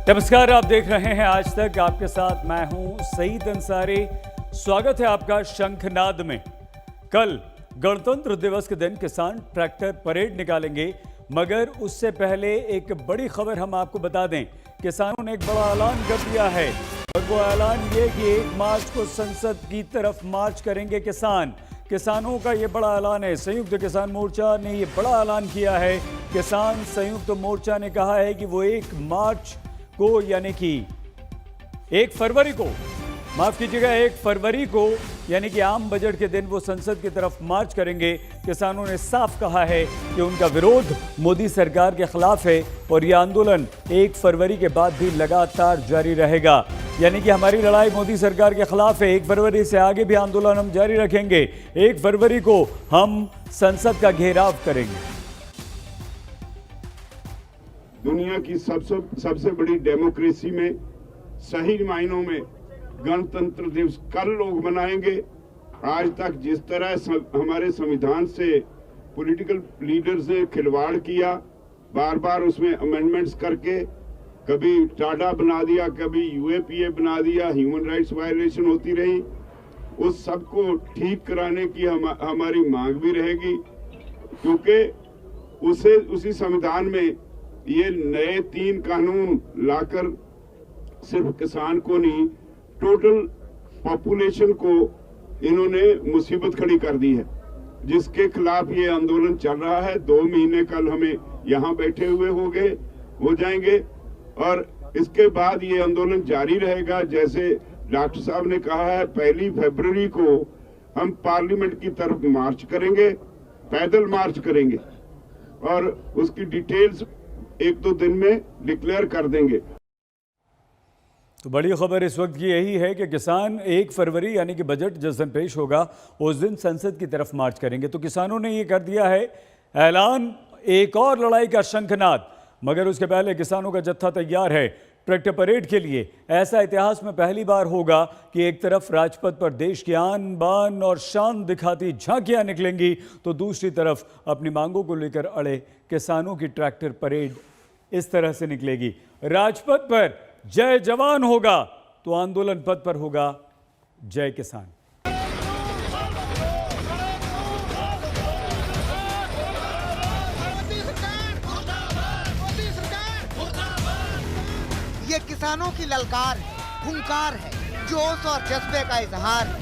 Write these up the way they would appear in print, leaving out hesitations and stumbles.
नमस्कार, आप देख रहे हैं आज तक। आपके साथ मैं हूं सईद अंसारी। स्वागत है आपका शंखनाद में। कल गणतंत्र दिवस के दिन किसान ट्रैक्टर परेड निकालेंगे, मगर उससे पहले एक बड़ी खबर हम आपको बता दें। किसानों ने एक बड़ा ऐलान कर दिया है और वो ऐलान ये कि 1 मार्च को संसद की तरफ मार्च करेंगे किसान। किसानों का ये बड़ा ऐलान है। संयुक्त किसान मोर्चा ने ये बड़ा ऐलान किया है। किसान संयुक्त मोर्चा ने कहा है कि वो 1 मार्च को, यानी कि 1 फरवरी को, माफ कीजिएगा, 1 फरवरी को यानी कि आम बजट के दिन वो संसद की तरफ मार्च करेंगे। किसानों ने साफ कहा है कि उनका विरोध मोदी सरकार के खिलाफ है और ये आंदोलन 1 फरवरी के बाद भी लगातार जारी रहेगा। यानी कि हमारी लड़ाई मोदी सरकार के खिलाफ है। 1 फरवरी से आगे भी आंदोलन हम जारी रखेंगे। 1 फरवरी को हम संसद का घेराव करेंगे। दुनिया की सबसे बड़ी डेमोक्रेसी में सही मायनों में गणतंत्र दिवस कल लोग मनाएंगे। आज तक जिस तरह हमारे संविधान से पॉलिटिकल लीडर्स ने खिलवाड़ किया, बार बार उसमें अमेंडमेंट्स करके कभी टाडा बना दिया, कभी यूएपीए बना दिया, ह्यूमन राइट्स वायलेशन होती रही, उस सबको ठीक कराने की हमारी मांग भी रहेगी। क्योंकि उसी संविधान में ये नए 3 कानून लाकर सिर्फ किसान को नहीं, टोटल पॉपुलेशन को इन्होंने मुसीबत खड़ी कर दी है, जिसके खिलाफ ये आंदोलन चल रहा है। 2 महीने कल हमें यहाँ बैठे हुए हो जाएंगे और इसके बाद ये आंदोलन जारी रहेगा। जैसे डॉक्टर साहब ने कहा है, 1 फरवरी को हम पार्लियामेंट की तरफ मार्च करेंगे, पैदल मार्च करेंगे और उसकी डिटेल्स 1-2 दिन में डिक्लेयर कर देंगे। तो बड़ी खबर इस वक्त की यही है कि किसान 1 फरवरी यानी कि बजट जिस दिन पेश होगा उस दिन संसद की तरफ मार्च करेंगे। तो किसानों ने ये कर दिया है ऐलान, एक और लड़ाई का शंखनाद। मगर उसके पहले किसानों का जत्था तैयार है ट्रैक्टर परेड के लिए। ऐसा इतिहास में पहली बार होगा कि एक तरफ राजपथ पर देश की आन बान और शान दिखाती झांकियां निकलेंगी, तो दूसरी तरफ अपनी मांगों को लेकर अड़े किसानों की ट्रैक्टर परेड इस तरह से निकलेगी। राजपथ पर जय जवान होगा तो आंदोलन पथ पर होगा जय किसान। ये किसानों की ललकार है, हुंकार है, जोश और जज्बे का इजहार है।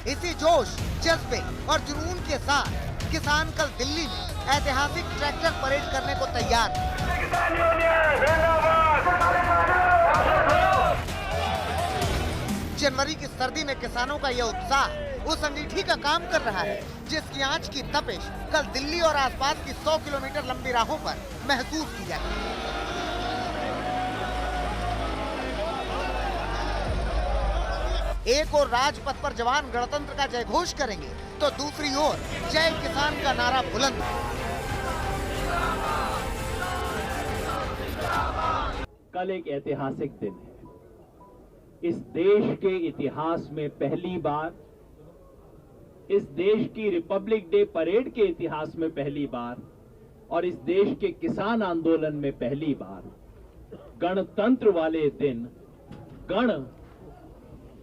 इसी जोश, जज्बे और जुनून के साथ किसान कल दिल्ली में ऐतिहासिक ट्रैक्टर परेड करने को तैयार है। जनवरी की सर्दी में किसानों का यह उत्साह उस अंगीठी का काम कर रहा है जिसकी आंच की तपिश कल दिल्ली और आसपास की 100 किलोमीटर लंबी राहों पर महसूस की जाएगी। एक और राजपथ पर जवान गणतंत्र का जय घोष करेंगे तो दूसरी ओर जय किसान का नारा बुलंद। कल एक ऐतिहासिक दिन है। इस देश के इतिहास में पहली बार, इस देश की रिपब्लिक डे परेड के इतिहास में पहली बार और इस देश के किसान आंदोलन में पहली बार गणतंत्र वाले दिन गण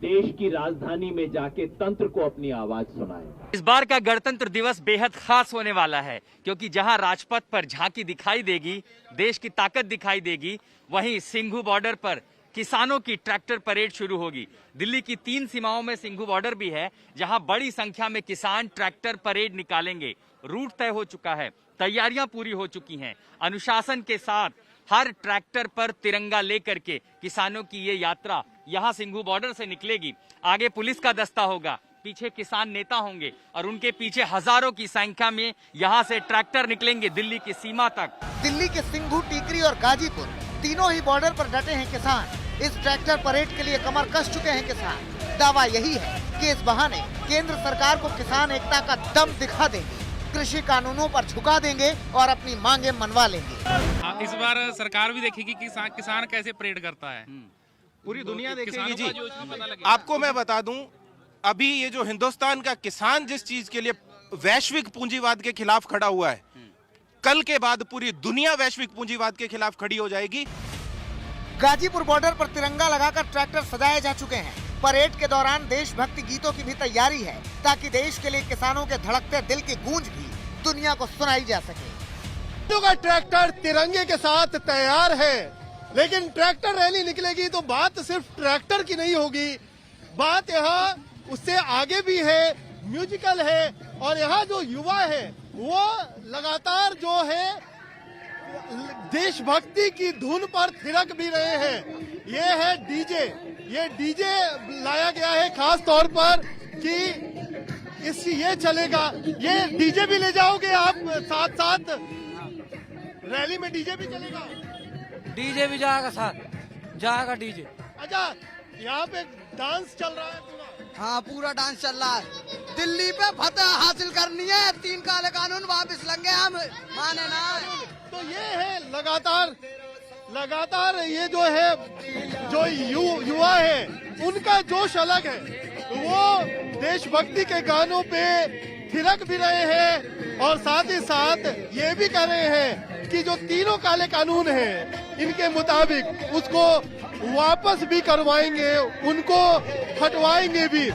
देश की राजधानी में जाके तंत्र को अपनी आवाज सुनाए। इस बार का गणतंत्र दिवस बेहद खास होने वाला है, क्योंकि जहां राजपथ पर झांकी दिखाई देगी, देश की ताकत दिखाई देगी, वहीं सिंघू बॉर्डर पर किसानों की ट्रैक्टर परेड शुरू होगी। दिल्ली की 3 सीमाओं में सिंघू बॉर्डर भी है, जहां बड़ी संख्या में किसान ट्रैक्टर परेड निकालेंगे। रूट तय हो चुका है, तैयारियां पूरी हो चुकी हैं। अनुशासन के साथ हर ट्रैक्टर पर तिरंगा लेकर के किसानों की ये यात्रा यहां सिंघू बॉर्डर से निकलेगी। आगे पुलिस का दस्ता होगा, पीछे किसान नेता होंगे और उनके पीछे हजारों की संख्या में यहां से ट्रैक्टर निकलेंगे दिल्ली की सीमा तक। दिल्ली के सिंघू, टीकरी और गाजीपुर तीनों ही बॉर्डर पर डटे हैं किसान। इस ट्रैक्टर परेड के लिए कमर कस चुके हैं किसान। दावा यही है कि इस बहाने केंद्र सरकार को किसान एकता का दम दिखा देंगे, कृषि कानूनों पर झुका देंगे और अपनी मांगे मनवा लेंगे। इस बार सरकार भी देखेगी कि किसान कैसे परेड करता है। पूरी दुनिया देखेगी जी। आपको मैं बता दूं, अभी ये जो हिंदुस्तान का किसान जिस चीज के लिए वैश्विक पूंजीवाद के खिलाफ खड़ा हुआ है, कल के बाद पूरी दुनिया वैश्विक पूंजीवाद के खिलाफ खड़ी हो जाएगी। गाजीपुर बॉर्डर पर तिरंगा लगाकर ट्रैक्टर सजाए जा चुके हैं। परेड के दौरान देशभक्ति गीतों की भी तैयारी है ताकि देश के लिए किसानों के धड़कते दिल की गूंज भी दुनिया को सुनाई जा सके। का ट्रैक्टर तिरंगे के साथ तैयार है, लेकिन ट्रैक्टर रैली निकलेगी तो बात सिर्फ ट्रैक्टर की नहीं होगी, बात यहाँ उससे आगे भी है, म्यूजिकल है। और यहाँ जो युवा है वो लगातार जो है देशभक्ति की धुन पर थिरक भी रहे हैं। ये है डीजे, ये डीजे लाया गया है खास तौर पर कि ये चलेगा। ये डीजे भी ले जाओगे आप साथ साथ? रैली में डीजे भी चलेगा? डीजे भी जाएगा, साथ जाएगा डीजे। अच्छा, यहाँ पे डांस चल रहा है पूरा? हाँ, पूरा डांस चल रहा है। दिल्ली पे फतह हासिल करनी है, 3 काले कानून वापस लेंगे हम, माने ना। तो ये है लगातार ये जो है जो युवा है उनका जोश अलग है। वो देशभक्ति के गानों पे थिरक भी रहे हैं और साथ ही साथ ये भी कर रहे हैं कि जो 3 काले कानून हैं इनके मुताबिक उसको वापस भी करवाएंगे, उनको हटवाएंगे भी।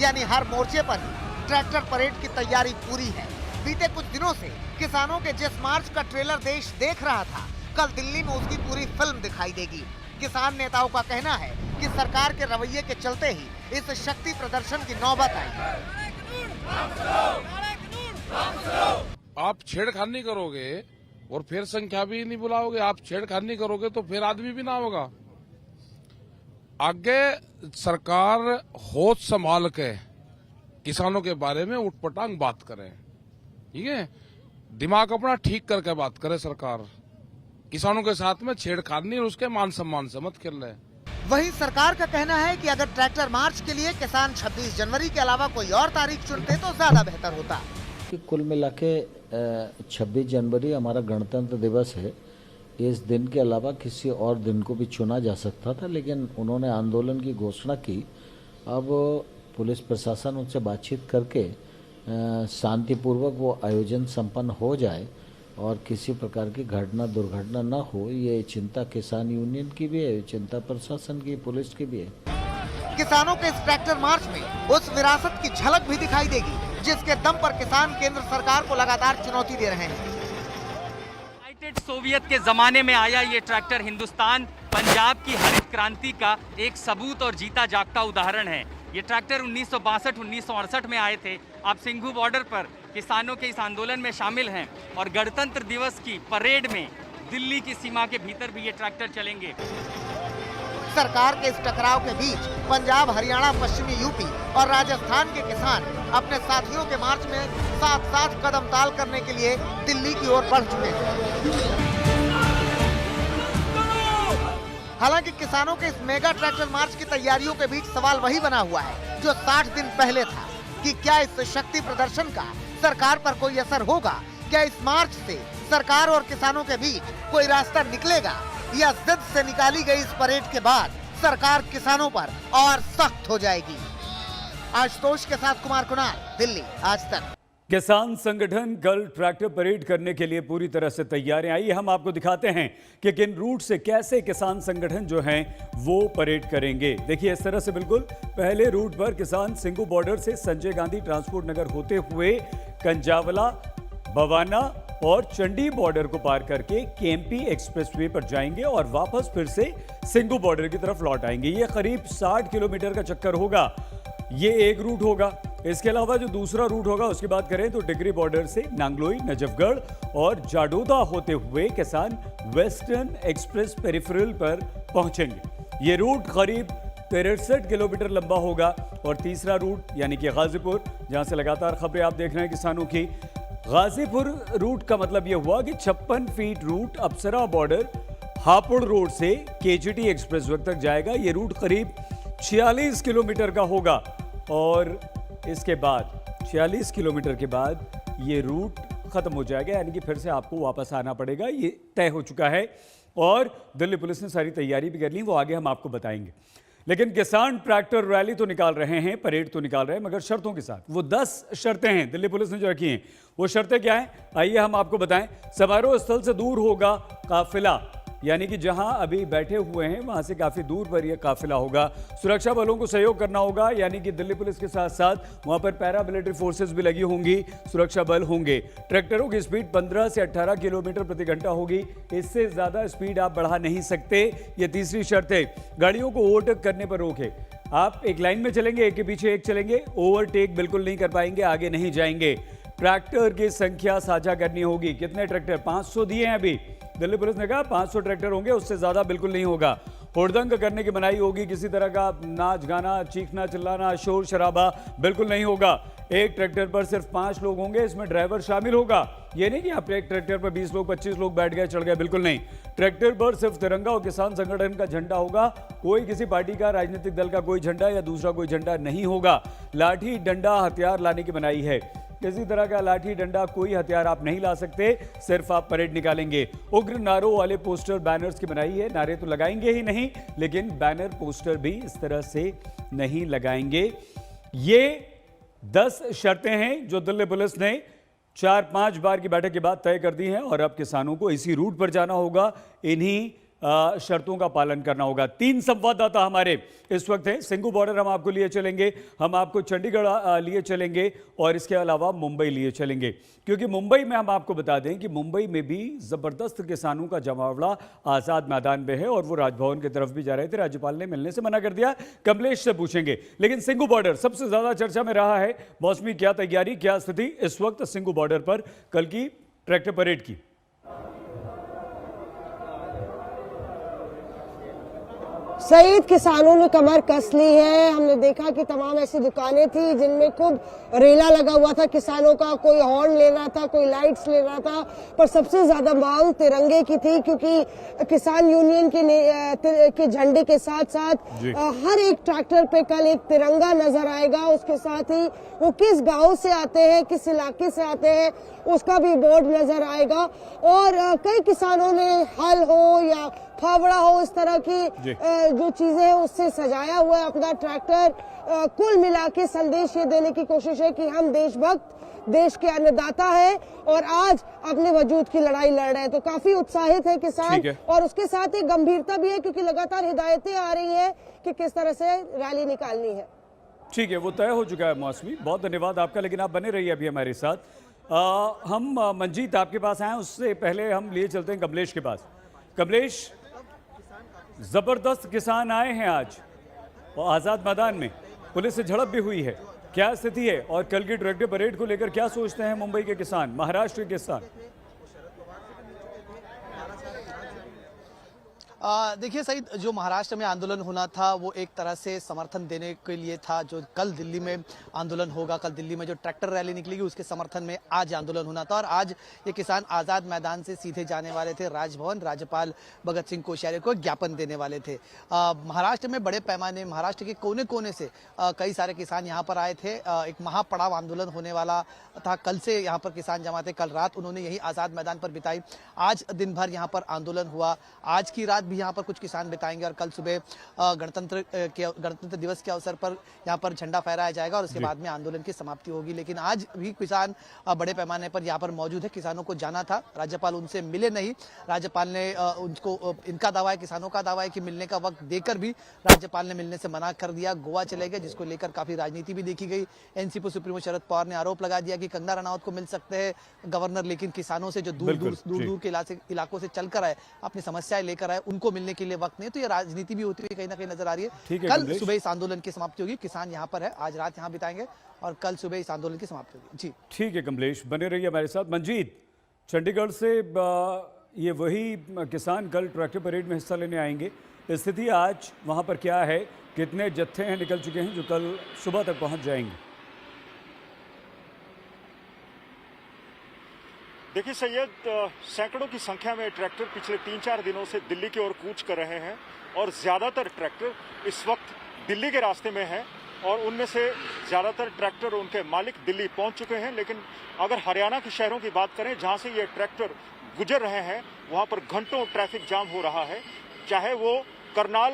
यानी हर मोर्चे पर ही ट्रैक्टर परेड की तैयारी पूरी है। बीते कुछ दिनों से किसानों के जिस मार्च का ट्रेलर देश देख रहा था, कल दिल्ली में उसकी पूरी फिल्म दिखाई देगी। किसान नेताओं का कहना है कि सरकार के रवैये के चलते ही इस शक्ति प्रदर्शन की नौबत आई। आप छेड़खानी करोगे और फिर संख्या भी नहीं बुलाओगे, आप छेड़खानी करोगे तो फिर आदमी भी ना होगा। आगे सरकार होश संभाल के किसानों के बारे में उठपटांग बात करें, ठीक है? दिमाग अपना ठीक करके बात करे सरकार। किसानों के साथ में छेड़खानी और उसके मान सम्मान से मत खेल रहे। वहीं सरकार का कहना है कि अगर ट्रैक्टर मार्च के लिए किसान 26 जनवरी के अलावा कोई और तारीख चुनते तो ज्यादा बेहतर होता। कुल मिला के 26 जनवरी हमारा गणतंत्र दिवस है। इस दिन के अलावा किसी और दिन को भी चुना जा सकता था, लेकिन उन्होंने आंदोलन की घोषणा की। अब पुलिस प्रशासन उनसे बातचीत करके शांतिपूर्वक वो आयोजन संपन्न हो जाए और किसी प्रकार की दुर्घटना न हो। ये चिंता किसान यूनियन की भी है, चिंता प्रशासन की, पुलिस की भी है। किसानों के इस ट्रैक्टर मार्च में उस विरासत की झलक भी दिखाई देगी जिसके दम पर किसान केंद्र सरकार को लगातार चुनौती दे रहे हैं। सोवियत के जमाने में आया ये ट्रैक्टर हिंदुस्तान पंजाब की हरित क्रांति का एक सबूत और जीता जागता उदाहरण है। ये ट्रैक्टर 1962-1968 में आए थे। आप सिंघू बॉर्डर पर किसानों के इस आंदोलन में शामिल हैं और गणतंत्र दिवस की परेड में दिल्ली की सीमा के भीतर भी ये ट्रैक्टर चलेंगे। सरकार के इस टकराव के बीच पंजाब, हरियाणा, पश्चिमी यूपी और राजस्थान के किसान अपने साथियों के मार्च में साथ साथ कदम ताल करने के लिए दिल्ली की ओर बढ़ चुके हैं। हालांकि किसानों के इस मेगा ट्रैक्टर मार्च की तैयारियों के बीच सवाल वही बना हुआ है जो 60 दिन पहले था कि क्या इस शक्ति प्रदर्शन का सरकार पर कोई असर होगा? क्या इस मार्च से सरकार और किसानों के बीच कोई रास्ता निकलेगा या जिद से निकाली गई इस परेड के बाद सरकार किसानों पर और सख्त हो जाएगी? आशुतोष के साथ कुमार कुणाल, दिल्ली, आज तक। किसान संगठन कल ट्रैक्टर परेड करने के लिए पूरी तरह से तैयार हैं। आइए हम आपको दिखाते हैं कि किन रूट से कैसे किसान संगठन जो हैं वो परेड करेंगे। देखिए इस तरह से बिल्कुल पहले रूट पर किसान सिंघू बॉर्डर से संजय गांधी ट्रांसपोर्ट नगर होते हुए कंजावला, बवाना और चंडी बॉर्डर को पार करके केएमपी एक्सप्रेसवे पर जाएंगे और वापस फिर से सिंघू बॉर्डर की तरफ लौट आएंगे। ये करीब 60 किलोमीटर का चक्कर होगा। ये एक रूट होगा। इसके अलावा जो दूसरा रूट होगा उसकी बात करें तो टिकरी बॉर्डर से नांगलोई, नजफगढ़ और जाडोदा होते हुए किसान वेस्टर्न एक्सप्रेस पेरिफेरल पर पहुंचेंगे। ये रूट करीब 63 किलोमीटर लंबा होगा। और तीसरा रूट यानी कि गाजीपुर, जहां से लगातार खबरें आप देख रहे हैं किसानों की, गाजीपुर रूट का मतलब यह हुआ कि 56 फीट रूट अप्सरा बॉर्डर हापुड़ रोड से केजीटी एक्सप्रेसवे तक जाएगा। ये रूट करीब 46 किलोमीटर का होगा और इसके बाद 46 किलोमीटर के बाद ये रूट खत्म हो जाएगा, यानी कि फिर से आपको वापस आना पड़ेगा। ये तय हो चुका है और दिल्ली पुलिस ने सारी तैयारी भी कर ली, वो आगे हम आपको बताएंगे। लेकिन किसान ट्रैक्टर रैली तो निकाल रहे हैं, परेड तो निकाल रहे हैं, मगर शर्तों के साथ। वो 10 शर्तें हैं दिल्ली पुलिस ने जो रखी हैं। वो शर्तें क्या हैं, आइए हम आपको बताएं। समारोह स्थल से दूर होगा काफिला, यानी कि जहां अभी बैठे हुए हैं वहां से काफी दूर पर यह काफिला होगा। सुरक्षा बलों को सहयोग करना होगा, यानी कि दिल्ली पुलिस के साथ साथ वहां पर पैरा मिलिट्री फोर्सेस भी लगी होंगी, सुरक्षा बल होंगे। ट्रैक्टरों की स्पीड 15 से 18 किलोमीटर प्रति घंटा होगी, इससे ज्यादा स्पीड आप बढ़ा नहीं सकते। यह तीसरी शर्त है। गाड़ियों को ओवरटेक करने पर रोक है। आप एक लाइन में चलेंगे, एक के पीछे एक चलेंगे, ओवरटेक बिल्कुल नहीं कर पाएंगे, आगे नहीं जाएंगे। ट्रैक्टर की संख्या साझा करनी होगी। कितने ट्रैक्टर? 500 दिए हैं अभी दिल्ली पुलिस ने कहा 500 ट्रैक्टर होंगे, उससे ज्यादा बिल्कुल नहीं होगा। हुड़दंग करने की मनाही होगी, किसी तरह का नाच गाना, चीखना चिल्लाना, शोर शराबा बिल्कुल नहीं होगा। एक ट्रैक्टर पर सिर्फ 5 लोग होंगे, इसमें ड्राइवर शामिल होगा। ये नहीं कि आप एक ट्रैक्टर पर 20 लोग 25 लोग बैठ गए चढ़ गए, बिल्कुल नहीं। ट्रैक्टर पर सिर्फ तिरंगा और किसान संगठन का झंडा होगा। कोई किसी पार्टी का, राजनीतिक दल का कोई झंडा या दूसरा कोई झंडा नहीं होगा। लाठी डंडा हथियार लाने की मनाही है। किसी तरह का लाठी डंडा कोई हथियार आप नहीं ला सकते, सिर्फ आप परेड निकालेंगे। उग्र नारों वाले पोस्टर बैनर्स की बनाई है। नारे तो लगाएंगे ही नहीं, लेकिन बैनर पोस्टर भी इस तरह से नहीं लगाएंगे। ये 10 शर्तें हैं जो दिल्ली पुलिस ने 4-5 बार की बैठक के बाद तय कर दी हैं, और अब किसानों को इसी रूट पर जाना होगा, इन्हीं शर्तों का पालन करना होगा। 3 संवाददाता हमारे इस वक्त हैं। सिंघू बॉर्डर हम आपको लिए चलेंगे, हम आपको चंडीगढ़ लिए चलेंगे, और इसके अलावा मुंबई लिए चलेंगे, क्योंकि मुंबई में हम आपको बता दें कि मुंबई में भी जबरदस्त किसानों का जमावड़ा आजाद मैदान में है, और वो राजभवन की तरफ भी जा रहे थे। राज्यपाल ने मिलने से मना कर दिया। कमलेश से पूछेंगे। लेकिन सिंघू बॉर्डर सबसे ज्यादा चर्चा में रहा है। मौसमी क्या तैयारी, क्या स्थिति इस वक्त सिंघू बॉर्डर पर कल की ट्रैक्टर परेड की? सईद, किसानों ने कमर कस ली है। हमने देखा कि तमाम ऐसी दुकानें थी जिनमें खूब रेला लगा हुआ था किसानों का, कोई हॉर्न ले रहा था, कोई लाइट्स ले रहा था, पर सबसे ज्यादा मांग तिरंगे की थी, क्योंकि किसान यूनियन के झंडे के साथ साथ हर एक ट्रैक्टर पे कल एक तिरंगा नजर आएगा। उसके साथ ही वो किस गांव से आते हैं, किस इलाके से आते हैं, उसका भी बोर्ड नजर आएगा। और कई किसानों ने हल हो या फावड़ा हो, इस तरह की जो चीजें हैं उससे सजाया हुआ है अपना ट्रैक्टर। कुल मिला के संदेश ये देने की कोशिश है कि हम देशभक्त, देश के अन्नदाता हैं, और आज अपने वजूद की लड़ाई लड़ रहे हैं। तो काफी उत्साहित है किसान, और उसके साथ एक गंभीरता भी है, क्योंकि लगातार हिदायतें आ रही है कि किस तरह से रैली निकालनी है। ठीक है, वो तय हो चुका है मौसमी। बहुत धन्यवाद आपका, लेकिन आप बने रहिए अभी हमारे साथ। हम मंजीत आपके पास आए, उससे पहले हम लिए चलते हैं कमलेश के पास। कमलेश, जबरदस्त किसान आए हैं आज और आजाद मैदान में पुलिस से झड़प भी हुई है, क्या स्थिति है? और कल की ट्रैक्टर परेड को लेकर क्या सोचते हैं मुंबई के किसान, महाराष्ट्र के किसान? देखिए सईद, जो महाराष्ट्र में आंदोलन होना था वो एक तरह से समर्थन देने के लिए था। जो कल दिल्ली में आंदोलन होगा, कल दिल्ली में जो ट्रैक्टर रैली निकलेगी उसके समर्थन में आज आंदोलन होना था। और आज ये किसान आज़ाद मैदान से सीधे जाने वाले थे राजभवन, राज्यपाल भगत सिंह कोश्यारी को ज्ञापन देने वाले थे। महाराष्ट्र में बड़े पैमाने, महाराष्ट्र के कोने कोने से कई सारे किसान यहाँ पर आए थे। एक महापड़ाव आंदोलन होने वाला था। कल से यहाँ पर किसान जमा थे, कल रात उन्होंने यही आज़ाद मैदान पर बिताई। आज दिन भर यहाँ पर आंदोलन हुआ, आज की रात भी यहाँ पर कुछ किसान बिताएंगे, और कल सुबह गणतंत्र दिवस के अवसर पर यहाँ पर झंडा फहराया जाएगा, और उसके बाद में आंदोलन की समाप्ति होगी। लेकिन आज भी किसान बड़े पैमाने पर यहाँ पर मौजूद है। किसानों को जाना था, राज्यपाल उनसे मिले नहीं। राज्यपाल ने उनको, इनका दावा है, किसानों का दावा है कि मिलने का वक्त देकर भी राज्यपाल ने मिलने से मना कर दिया। गोवा चले गए, जिसको लेकर काफी राजनीति भी देखी गई। एनसीपी सुप्रीमो शरद पवार ने आरोप लगा दिया कि कंगना रनौत को मिल सकते हैं गवर्नर, लेकिन किसानों से जो दूर दूर के इलाकों से चलकर आए, अपनी समस्याएं लेकर आए, उनको मिलने के लिए वक्त नहीं। तो ये राजनीति भी होती हुई कहीं ना कहीं नजर आ रही है। कल सुबह इस आंदोलन की समाप्ति होगी। किसान यहाँ पर है, आज रात यहाँ बिताएंगे, और कल सुबह इस आंदोलन की समाप्ति होगी। जी ठीक है कमलेश, बने रहिए हमारे साथ। मंजीत, चंडीगढ़ से ये वही किसान कल ट्रैक्टर परेड में हिस्सा लेने आएंगे। स्थिति आज वहाँ पर क्या है, कितने जत्थे हैं निकल चुके हैं जो कल सुबह तक पहुँच जाएंगे? देखिए सैयद, सैकड़ों की संख्या में ट्रैक्टर पिछले 3-4 दिनों से दिल्ली की ओर कूच कर रहे हैं, और ज़्यादातर ट्रैक्टर इस वक्त दिल्ली के रास्ते में हैं, और उनमें से ज़्यादातर ट्रैक्टर उनके मालिक दिल्ली पहुंच चुके हैं। लेकिन अगर हरियाणा के शहरों की बात करें जहां से ये ट्रैक्टर गुजर रहे हैं, वहां पर घंटों ट्रैफिक जाम हो रहा है। चाहे वो करनाल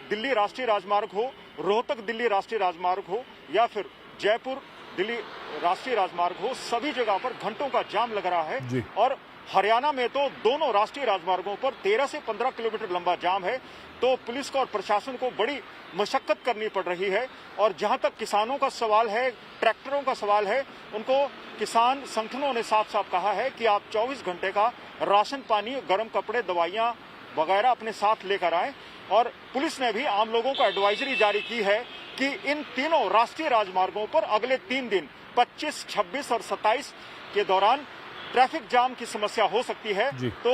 दिल्ली राष्ट्रीय राजमार्ग हो, रोहतक दिल्ली राष्ट्रीय राजमार्ग हो या फिर जयपुर दिल्ली राष्ट्रीय राजमार्ग हो, सभी जगह पर घंटों का जाम लग रहा है। और हरियाणा में तो दोनों राष्ट्रीय राजमार्गों पर 13 से 15 किलोमीटर लंबा जाम है। तो पुलिस को और प्रशासन को बड़ी मशक्कत करनी पड़ रही है। और जहां तक किसानों का सवाल है, ट्रैक्टरों का सवाल है, उनको किसान संगठनों ने साफ साफ कहा है कि आप 24 घंटे का राशन पानी, गर्म कपड़े, दवाइयां वगैरह अपने साथ लेकर आएं। और पुलिस ने भी आम लोगों को एडवाइजरी जारी की है कि इन तीनों राष्ट्रीय राजमार्गों पर अगले 3 दिन 25, 26 और 27 के दौरान ट्रैफिक जाम की समस्या हो सकती है। तो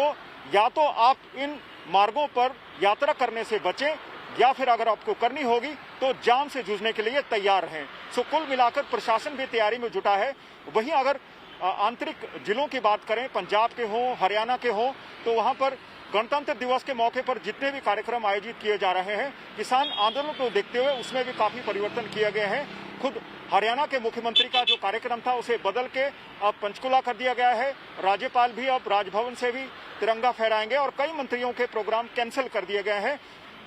या तो आप इन मार्गों पर यात्रा करने से बचें या फिर अगर आपको करनी होगी तो जाम से जूझने के लिए तैयार रहें। सो कुल मिलाकर प्रशासन भी तैयारी में जुटा है। वहीं अगर आंतरिक जिलों की बात करें, पंजाब के हों, हरियाणा के हों, तो वहां पर गणतंत्र दिवस के मौके पर जितने भी कार्यक्रम आयोजित किए जा रहे हैं, किसान आंदोलन को देखते हुए उसमें भी काफी परिवर्तन किए गए हैं। खुद हरियाणा के मुख्यमंत्री का जो कार्यक्रम था उसे बदल के अब पंचकुला कर दिया गया है। राज्यपाल भी अब राजभवन से भी तिरंगा फहराएंगे और कई मंत्रियों के प्रोग्राम कैंसिल कर दिए गए हैं।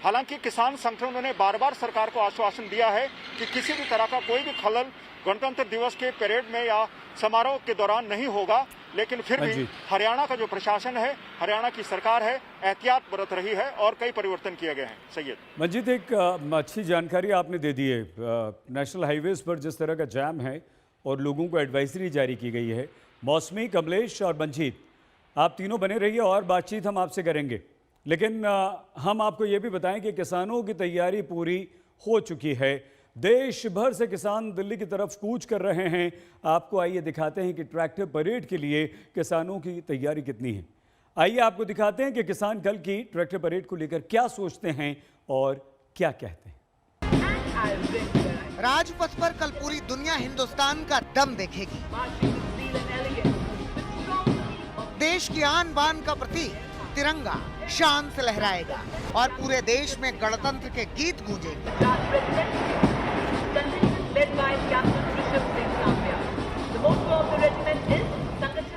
हालांकि किसान संगठनों ने बार बार सरकार को आश्वासन दिया है कि किसी भी तरह का कोई भी खलल गणतंत्र दिवस के परेड में या समारोह के दौरान नहीं होगा। लेकिन फिर भी हरियाणा का जो प्रशासन है, हरियाणा की सरकार है, एहतियात बरत रही है और कई परिवर्तन किए गए हैं। सैयद मंजीत, एक अच्छी जानकारी आपने दे दी है। नेशनल हाईवेज पर जिस तरह का जाम है और लोगों को एडवाइजरी जारी की गई है। मौसमी, कमलेश और मंजीत, आप तीनों बने रहिए और बातचीत हम आपसे करेंगे। लेकिन हम आपको ये भी बताएं कि किसानों की तैयारी पूरी हो चुकी है। देश भर से किसान दिल्ली की तरफ कूच कर रहे हैं। आपको आइए दिखाते हैं कि ट्रैक्टर परेड के लिए किसानों की तैयारी कितनी है। आइए आपको दिखाते हैं कि किसान कल की ट्रैक्टर परेड को लेकर क्या सोचते हैं और क्या कहते हैं। राजपथ पर कल पूरी दुनिया हिंदुस्तान का दम देखेगी। देश की आन बान का प्रतीक तिरंगा शान से लहराएगा और पूरे देश में गणतंत्र के गीत गूंजेंगे।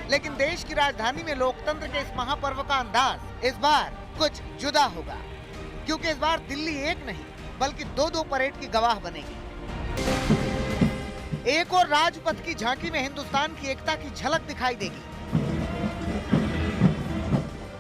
लेकिन देश की राजधानी में लोकतंत्र के इस महापर्व का अंदाज इस बार कुछ जुदा होगा, क्योंकि इस बार दिल्ली एक नहीं बल्कि 2-2 परेड की गवाह बनेगी। एक और राजपथ की झांकी में हिंदुस्तान की एकता की झलक दिखाई देगी,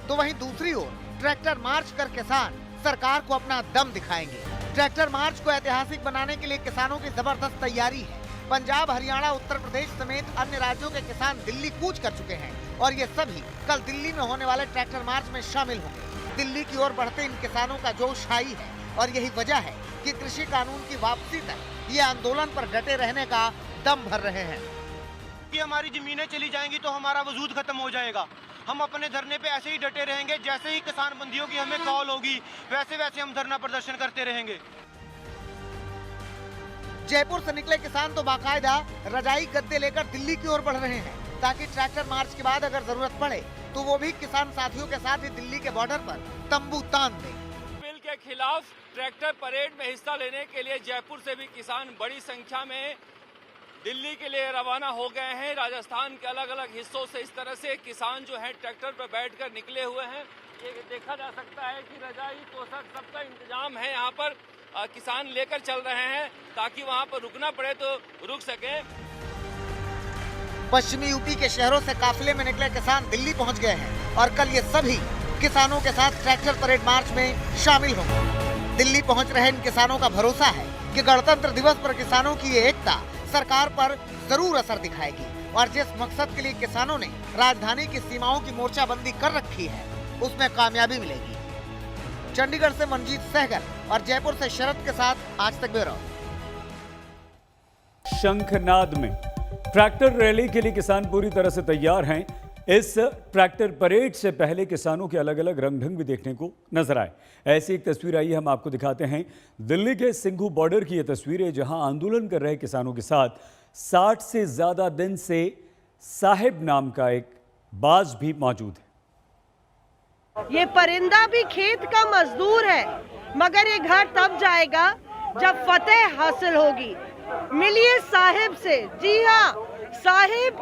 तो वहीं दूसरी ओर ट्रैक्टर मार्च कर किसान सरकार को अपना दम दिखाएंगे। ट्रैक्टर मार्च को ऐतिहासिक बनाने के लिए किसानों की जबरदस्त तैयारी है। पंजाब, हरियाणा, उत्तर प्रदेश समेत अन्य राज्यों के किसान दिल्ली कूच कर चुके हैं और ये सभी कल दिल्ली में होने वाले ट्रैक्टर मार्च में शामिल होंगे। दिल्ली की ओर बढ़ते इन किसानों का जोश हाई है और यही वजह है कि कृषि कानून की वापसी तक ये आंदोलन पर डटे रहने का दम भर रहे हैं। कि हमारी जमीनें चली जाएंगी तो हमारा वजूद खत्म हो जाएगा। हम अपने धरने पे ऐसे ही डटे रहेंगे, जैसे ही किसान बंदियों की हमें कॉल होगी वैसे वैसे हम धरना प्रदर्शन करते रहेंगे। जयपुर से निकले किसान तो बाकायदा रजाई गद्दे लेकर दिल्ली की ओर बढ़ रहे हैं, ताकि ट्रैक्टर मार्च के बाद अगर जरूरत पड़े तो वो भी किसान साथियों के साथ ही दिल्ली के बॉर्डर पर तंबू तान दें। बिल के खिलाफ ट्रैक्टर परेड में हिस्सा लेने के लिए जयपुर से भी किसान बड़ी संख्या में दिल्ली के लिए रवाना हो गए हैं। राजस्थान के अलग अलग हिस्सों से इस तरह से किसान जो है ट्रैक्टर पर बैठकर निकले हुए हैं। ये देखा जा सकता है कि रजाई, पोशाक सबका इंतजाम है यहाँ पर। किसान लेकर चल रहे हैं ताकि वहाँ पर रुकना पड़े तो रुक सके। पश्चिमी यूपी के शहरों से काफिले में निकले किसान दिल्ली पहुँच गए हैं और कल ये सभी किसानों के साथ ट्रैक्टर परेड मार्च में शामिल होंगे। दिल्ली पहुँच रहे इन किसानों का भरोसा है कि गणतंत्र दिवस पर किसानों की ये एकता सरकार पर जरूर असर दिखाएगी और जिस मकसद के लिए किसानों ने राजधानी की सीमाओं की मोर्चाबंदी कर रखी है उसमें कामयाबी मिलेगी। चंडीगढ़ से मंजीत सहगल और जयपुर से शरद के साथ आज तक ब्यूरो। शंखनाद में ट्रैक्टर रैली के लिए किसान पूरी तरह से तैयार हैं। इस ट्रैक्टर परेड से पहले किसानों के अलग अलग रंग ढंग भी देखने को नजर आए। ऐसी एक तस्वीर आई, हम आपको दिखाते हैं। दिल्ली के सिंघू बॉर्डर की यह तस्वीर है, जहां आंदोलन कर रहे किसानों के साथ 60 से ज्यादा दिन से साहिब नाम का एक बाज भी मौजूद है। ये परिंदा भी खेत का मजदूर है, मगर ये घर तब जाएगा जब फतेह हासिल होगी। मिलिए साहिब से। जी हाँ, साहिब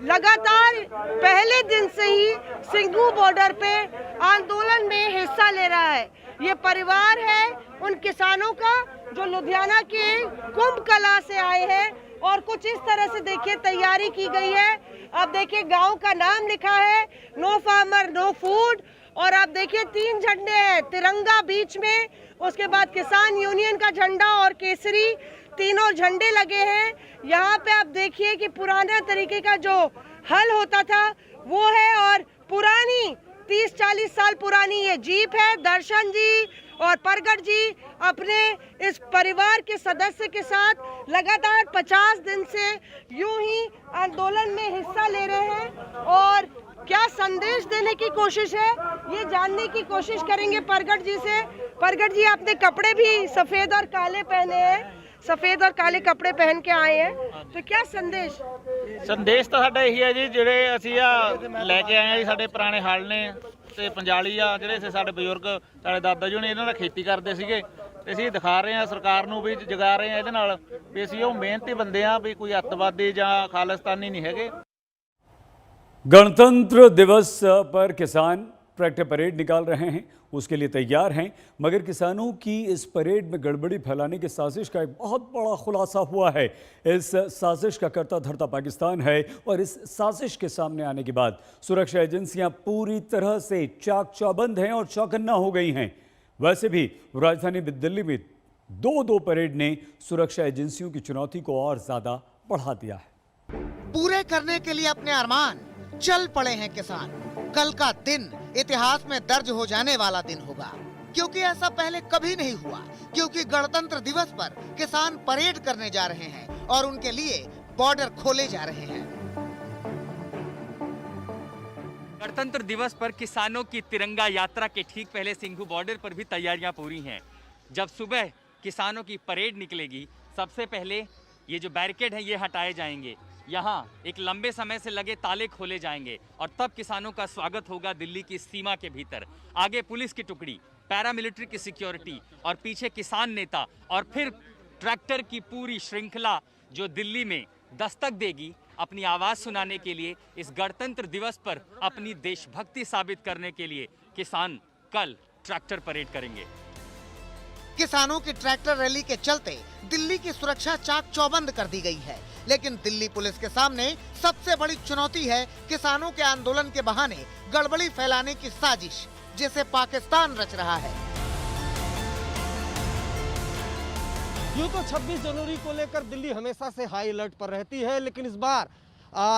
लगातार पहले दिन से ही सिंघू बॉर्डर पे आंदोलन में हिस्सा ले रहा है। ये परिवार है उन किसानों का जो लुधियाना के कुंभ कला से आए हैं। और कुछ इस तरह से देखिए तैयारी की गई है। अब देखिए गांव का नाम लिखा है, नो फार्मर नो फूड। और आप देखिए 3 झंडे हैं, तिरंगा बीच में, उसके बाद किसान यूनियन का झंडा और केसरी, तीनों झंडे लगे हैं। यहाँ पे आप देखिए कि पुराने तरीके का जो हल होता था वो है, और पुरानी 30-40 साल पुरानी ये जीप है। दर्शन जी और परगट जी अपने इस परिवार के सदस्य के साथ लगातार 50 दिन से यूं ही आंदोलन में हिस्सा ले रहे हैं। और क्या संदेश देने की कोशिश है ये जानने की कोशिश करेंगे परगट जी से। परगट जी, आपने कपड़े भी सफेद और काले पहने हैं, सफेद और काले कपड़े पहन के आए हैं, तो क्या संदेश? ਸੰਦੇਸ਼ ਤਾਂ ਸਾਡਾ ਇਹੀ ਹੈ ਜੀ, ਜਿਹੜੇ ਅਸੀਂ ਆ ਲੈ ਕੇ ਆਏ ਆ ਜੀ, ਸਾਡੇ ਪੁਰਾਣੇ ਹਲ ਨੇ ਤੇ ਪੰਜਾਲੀ ਆ, ਜਿਹੜੇ ਸੀ ਸਾਡੇ ਬਜ਼ੁਰਗ, ਸਾਡੇ ਦਾਦਾ ਜੀ ਨੇ ਇਹਨਾਂ ਦਾ ਖੇਤੀ ਕਰਦੇ ਸੀਗੇ, ਤੇ ਅਸੀਂ ਦਿਖਾ ਰਹੇ ਆ ਸਰਕਾਰ ਨੂੰ ਵੀ, ਜਗਾ ਰਹੇ ਆ ਇਹਦੇ ਨਾਲ ਵੀ ਅਸੀਂ ਉਹ ਮਿਹਨਤੀ ਬੰਦੇ ਆ, ਵੀ ਕੋਈ ਅੱਤਵਾਦੀ ਜਾਂ ਖਾਲਿਸਤਾਨੀ ਨਹੀਂ ਹੈਗੇ। गणतंत्र दिवस पर किसान ट्रैक्टर परेड निकाल रहे हैं, उसके लिए तैयार हैं, मगर किसानों की इस परेड में गड़बड़ी फैलाने की साजिश का एक बहुत बड़ा खुलासा हुआ है। इस साजिश का करता धरता पाकिस्तान है और इस साजिश के सामने आने के बाद सुरक्षा एजेंसियां पूरी तरह से चाक चौबंद हैं और चौकन्ना हो गई हैं। वैसे भी राजधानी दिल्ली में दो परेड ने सुरक्षा एजेंसियों की चुनौती को और ज्यादा बढ़ा दिया है। पूरे करने के लिए अपने अरमान चल पड़े हैं किसान। कल का दिन इतिहास में दर्ज हो जाने वाला दिन होगा, क्योंकि ऐसा पहले कभी नहीं हुआ। क्योंकि गणतंत्र दिवस पर किसान परेड करने जा रहे हैं और उनके लिए बॉर्डर खोले जा रहे हैं। गणतंत्र दिवस पर किसानों की तिरंगा यात्रा के ठीक पहले सिंघू बॉर्डर पर भी तैयारियां पूरी हैं। जब सुबह किसानों की परेड निकलेगी, सबसे पहले ये जो बैरिकेड है ये हटाए जाएंगे, यहाँ एक लंबे समय से लगे ताले खोले जाएंगे और तब किसानों का स्वागत होगा दिल्ली की सीमा के भीतर। आगे पुलिस की टुकड़ी, पैरामिलिट्री की सिक्योरिटी और पीछे किसान नेता और फिर ट्रैक्टर की पूरी श्रृंखला जो दिल्ली में दस्तक देगी अपनी आवाज़ सुनाने के लिए। इस गणतंत्र दिवस पर अपनी देशभक्ति साबित करने के लिए किसान कल ट्रैक्टर परेड करेंगे। किसानों की ट्रैक्टर रैली के चलते दिल्ली की सुरक्षा चाक चौबंद कर दी गई है, लेकिन दिल्ली पुलिस के सामने सबसे बड़ी चुनौती है किसानों के आंदोलन के बहाने गड़बड़ी फैलाने की साजिश, जिसे पाकिस्तान रच रहा है। यूं तो 26 जनवरी को लेकर दिल्ली हमेशा से हाई अलर्ट पर रहती है, लेकिन इस बार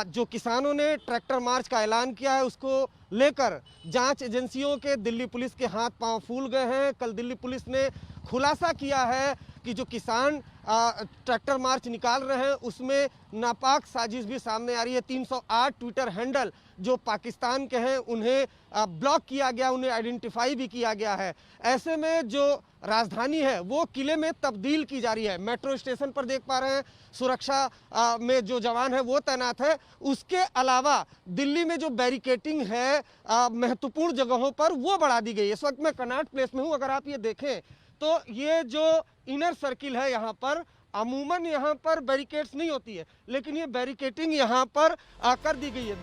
जो किसानों ने ट्रैक्टर मार्च का ऐलान किया है उसको लेकर जांच एजेंसियों के दिल्ली पुलिस के हाथ पांव फूल गए हैं। कल दिल्ली पुलिस ने खुलासा किया है कि जो किसान ट्रैक्टर मार्च निकाल रहे हैं उसमें नापाक साजिश भी सामने आ रही है। 308 ट्विटर हैंडल जो पाकिस्तान के हैं उन्हें ब्लॉक किया गया, उन्हें आइडेंटिफाई भी किया गया है। ऐसे में जो राजधानी है वो किले में तब्दील की जा रही है। मेट्रो स्टेशन पर देख पा रहे हैं सुरक्षा में जो जवान है वो तैनात है। उसके अलावा दिल्ली में जो बैरिकेटिंग है महत्वपूर्ण जगहों पर वो बढ़ा दी गई है। इस वक्त मैं कनॉट प्लेस में हूँ। अगर आप ये देखें तो ये जो इनर सर्किल है यहाँ पर अमूमन यहाँ पर बैरिकेड्स नहीं होती है, लेकिन ये बैरिकेटिंग यहाँ पर कर दी गई है।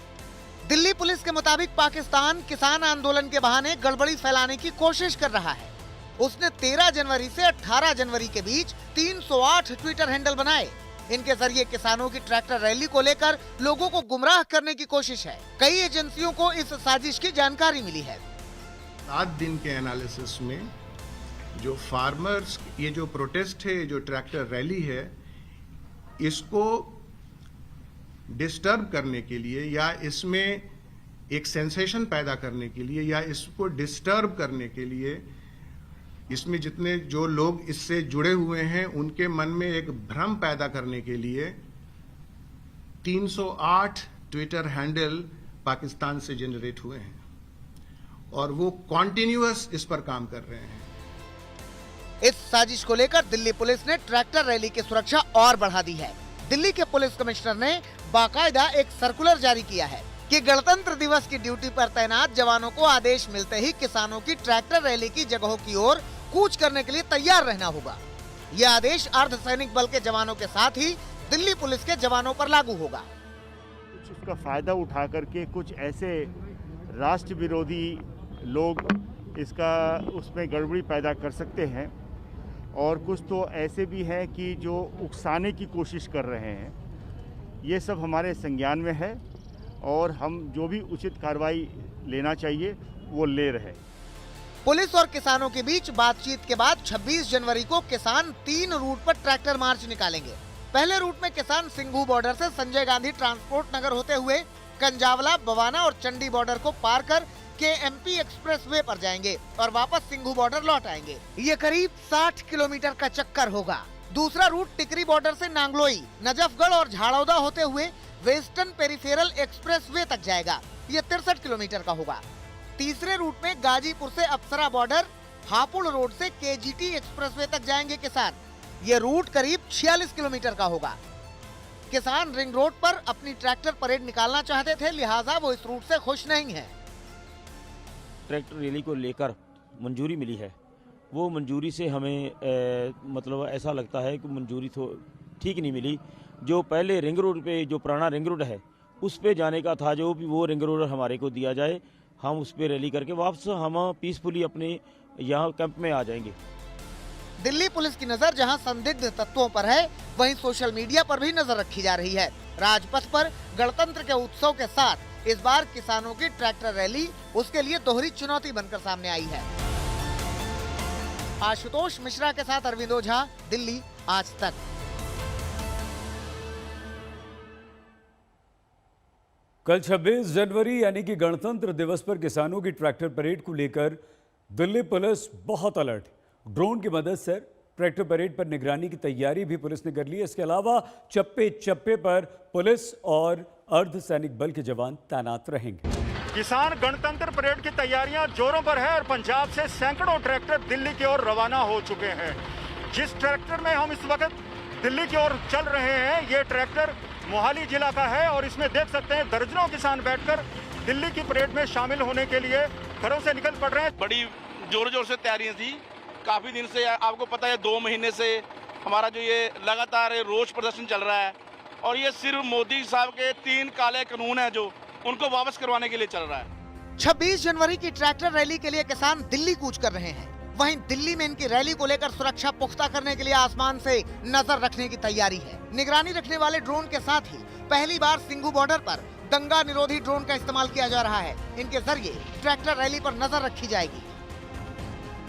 दिल्ली पुलिस के मुताबिक पाकिस्तान किसान आंदोलन के बहाने गड़बड़ी फैलाने की कोशिश कर रहा है। उसने 13 जनवरी से 18 जनवरी के बीच 308 ट्विटर हैंडल बनाए। इनके जरिए किसानों की ट्रैक्टर रैली को लेकर लोगों को गुमराह करने की कोशिश है। कई एजेंसियों को इस साजिश की जानकारी मिली है। 7 दिन के एनालिसिस में जो फार्मर्स ये जो प्रोटेस्ट है, जो ट्रैक्टर रैली है, इसको डिस्टर्ब करने के लिए या इसमें एक सेंसेशन पैदा करने के लिए या इसको डिस्टर्ब करने के लिए, इसमें जितने जो लोग इससे जुड़े हुए हैं उनके मन में एक भ्रम पैदा करने के लिए 308 ट्विटर हैंडल पाकिस्तान से जनरेट हुए हैं और वो कॉन्टिन्यूअस इस पर काम कर रहे हैं। इस साजिश को लेकर दिल्ली पुलिस ने ट्रैक्टर रैली की सुरक्षा और बढ़ा दी है। दिल्ली के पुलिस कमिश्नर ने बाकायदा एक सर्कुलर जारी किया है कि गणतंत्र दिवस की ड्यूटी पर तैनात जवानों को आदेश मिलते ही किसानों की ट्रैक्टर रैली की जगहों की ओर कूच करने के लिए तैयार रहना होगा। यह आदेश अर्धसैनिक बल के जवानों के साथ ही दिल्ली पुलिस के जवानों पर लागू होगा। कुछ उसका फायदा उठा करके कुछ ऐसे राष्ट्र विरोधी लोग इसका उसमें गड़बड़ी पैदा कर सकते हैं, और कुछ तो ऐसे भी हैं कि जो उकसाने की कोशिश कर रहे हैं। ये सब हमारे संज्ञान में है और हम जो भी उचित कार्रवाई लेना चाहिए वो ले रहे हैं। पुलिस और किसानों के बीच बातचीत के बाद 26 जनवरी को किसान 3 रूट पर ट्रैक्टर मार्च निकालेंगे। पहले रूट में किसान सिंघू बॉर्डर से संजय गांधी ट्रांसपोर्ट नगर होते हुए कंजावला, बवाना और चंडी बॉर्डर को पार कर KMP एक्सप्रेसवे पर जाएंगे और वापस सिंघू बॉर्डर लौट आएंगे। ये करीब 60 किलोमीटर का चक्कर होगा। दूसरा रूट टिकरी बॉर्डर से नांगलोई, नजफगढ़ और झाड़ौदा होते हुए वेस्टर्न पेरिफेरल एक्सप्रेसवे तक जाएगा। ये 63 किलोमीटर का होगा। तीसरे रूट में गाजीपुर से अप्सरा बॉर्डर, हापुड़ रोड से KGT एक्सप्रेसवे तक जाएंगे किसान। ये रूट करीब 46 किलोमीटर का होगा। किसान रिंग रोड पर अपनी ट्रैक्टर परेड निकालना चाहते थे, लिहाजा वो इस रूट से खुश नहीं है। ट्रैक्टर रैली को लेकर मंजूरी मिली है, वो मंजूरी से हमें मतलब ऐसा लगता है कि मंजूरी तो ठीक नहीं मिली। जो पहले रिंग रोड पे, जो पुराना रिंग रोड है, उस पे जाने का था, जो भी वो रिंग रोड हमारे को दिया जाए, हम उस पे रैली करके वापस हम पीसफुली अपने यहाँ कैंप में आ जाएंगे। दिल्ली पुलिस की नजर जहां संदिग्ध तत्वों पर है, वहीं सोशल मीडिया पर भी नजर रखी जा रही है। राजपथ पर गणतंत्र के उत्सव के साथ इस बार किसानों की ट्रैक्टर रैली उसके लिए दोहरी चुनौती बनकर सामने आई है। आशुतोष मिश्रा के साथ अरविंद ओझा, दिल्ली, आज तक। कल 26 जनवरी यानी कि गणतंत्र दिवस पर किसानों की ट्रैक्टर परेड को लेकर दिल्ली पुलिस बहुत अलर्ट। ड्रोन की मदद से ट्रैक्टर परेड पर निगरानी की तैयारी भी पुलिस ने कर ली है। इसके अलावा चप्पे चप्पे पर पुलिस और अर्धसैनिक बल के जवान तैनात रहेंगे। किसान गणतंत्र परेड की तैयारियां जोरों पर है और पंजाब से सैकड़ों ट्रैक्टर दिल्ली की ओर रवाना हो चुके हैं। जिस ट्रैक्टर में हम इस वक्त दिल्ली की ओर चल रहे हैं, ये ट्रैक्टर मोहाली जिला का है और इसमें देख सकते हैं दर्जनों किसान बैठकर दिल्ली की परेड में शामिल होने के लिए घरों से निकल पड़ रहे हैं। बड़ी जोर जोर से तैयारियां थी, काफी दिन से, आपको पता है 2 महीने से हमारा जो ये लगातार रोष प्रदर्शन चल रहा है और ये सिर्फ मोदी साहब के 3 काले कानून है जो उनको वापस करवाने के लिए चल रहा है। 26 जनवरी की ट्रैक्टर रैली के लिए किसान दिल्ली कूच कर रहे हैं। वहीं दिल्ली में इनकी रैली को लेकर सुरक्षा पुख्ता करने के लिए आसमान से नजर रखने की तैयारी है। निगरानी रखने वाले ड्रोन के साथ ही पहली बार सिंघू बॉर्डर पर दंगा निरोधी ड्रोन का इस्तेमाल किया जा रहा है। इनके जरिए ट्रैक्टर रैली पर नजर रखी जाएगी।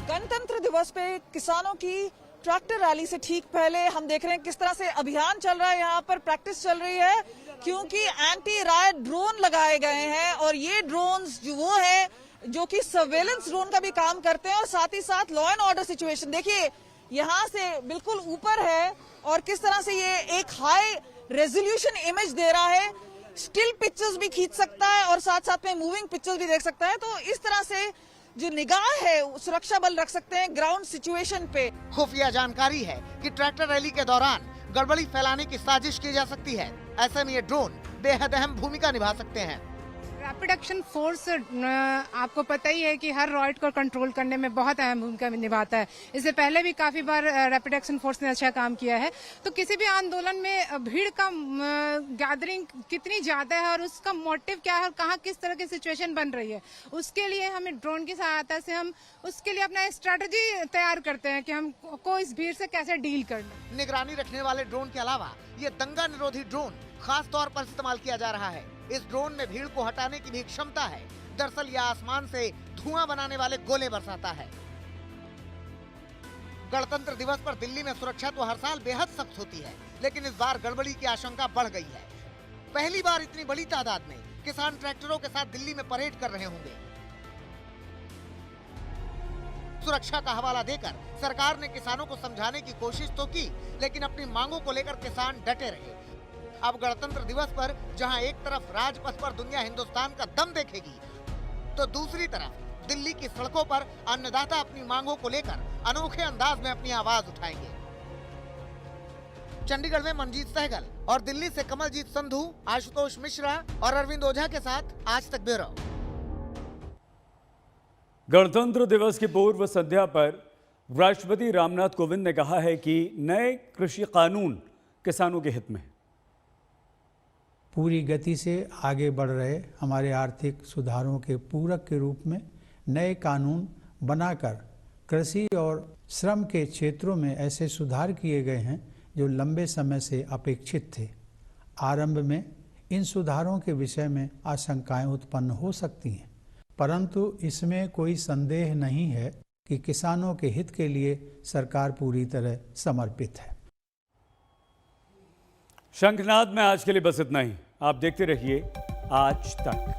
गणतंत्र दिवस पे किसानों की ट्रैक्टर रैली से ठीक पहले हम देख रहे हैं किस तरह से अभियान चल रहा है। यहाँ पर प्रैक्टिस चल रही है क्योंकि एंटी रायट ड्रोन लगाए गए हैं और ये ड्रोन्स जो वो है जो कि सर्वेलेंस ड्रोन का भी काम करते हैं और साथ ही साथ लॉ एंड ऑर्डर सिचुएशन देखिए यहाँ से बिल्कुल ऊपर है और किस तरह से ये एक हाई रेजोल्यूशन इमेज दे रहा है। स्टिल पिक्चर्स भी खींच सकता है और साथ साथ में मूविंग पिक्चर्स भी देख सकता है। तो इस तरह से जो निगाह है सुरक्षा बल रख सकते हैं ग्राउंड सिचुएशन पे। खुफिया जानकारी है कि ट्रैक्टर रैली के दौरान गड़बड़ी फैलाने की साजिश की जा सकती है। ऐसे में ये ड्रोन बेहद अहम भूमिका निभा सकते हैं। रैपिड एक्शन फोर्स आपको पता ही है कि हर रॉयट को कंट्रोल करने में बहुत अहम भूमिका निभाता है। इससे पहले भी काफी बार रैपिड एक्शन फोर्स ने अच्छा काम किया है। तो किसी भी आंदोलन में भीड़ का गैदरिंग कितनी ज्यादा है और उसका मोटिव क्या है और कहाँ किस तरह की सिचुएशन बन रही है, उसके लिए हमें ड्रोन की सहायता से हम उसके लिए अपना स्ट्रेटेजी तैयार करते हैं कि हमको इस भीड़ से कैसे डील करना। निगरानी रखने वाले ड्रोन के अलावा ये दंगा निरोधी ड्रोन खास तौर पर इस्तेमाल किया जा रहा है। इस ड्रोन में भीड़ को हटाने की भी क्षमता है। दरअसल यह आसमान से धुआं बनाने वाले गोले बरसाता है। गणतंत्र दिवस पर दिल्ली में सुरक्षा तो हर साल बेहद सख्त होती है, लेकिन इस बार गड़बड़ी की आशंका बढ़ गई है। पहली बार इतनी बड़ी तादाद में किसान ट्रैक्टरों के साथ दिल्ली में परेड कर रहे होंगे। सुरक्षा का हवाला देकर सरकार ने किसानों को समझाने की कोशिश तो की, लेकिन अपनी मांगों को लेकर किसान डटे रहे। अब गणतंत्र दिवस पर जहां एक तरफ राजपथ पर दुनिया हिंदुस्तान का दम देखेगी, तो दूसरी तरफ दिल्ली की सड़कों पर अन्नदाता अपनी मांगों को लेकर अनोखे अंदाज में अपनी आवाज उठाएंगे। चंडीगढ़ में मनजीत सहगल और दिल्ली से कमलजीत संधू, आशुतोष मिश्रा और अरविंद ओझा के साथ आज तक ब्यूरो। गणतंत्र दिवस की पूर्व संध्या पर राष्ट्रपति रामनाथ कोविंद ने कहा है कि नए कृषि कानून किसानों के हित में पूरी गति से आगे बढ़ रहे हमारे आर्थिक सुधारों के पूरक के रूप में नए कानून बनाकर कृषि और श्रम के क्षेत्रों में ऐसे सुधार किए गए हैं जो लंबे समय से अपेक्षित थे। आरंभ में इन सुधारों के विषय में आशंकाएं उत्पन्न हो सकती हैं, परंतु इसमें कोई संदेह नहीं है कि किसानों के हित के लिए सरकार पूरी तरह समर्पित है। शंखनाद में आज के लिए बस इतना ही। आप देखते रहिए आज तक।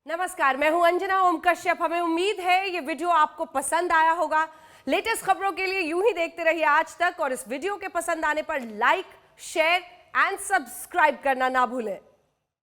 नमस्कार, मैं हूं अंजना ओम कश्यप। हमें उम्मीद है ये वीडियो आपको पसंद आया होगा। लेटेस्ट खबरों के लिए यूं ही देखते रहिए आज तक, और इस वीडियो के पसंद आने पर लाइक, शेयर एंड सब्सक्राइब करना ना भूलें।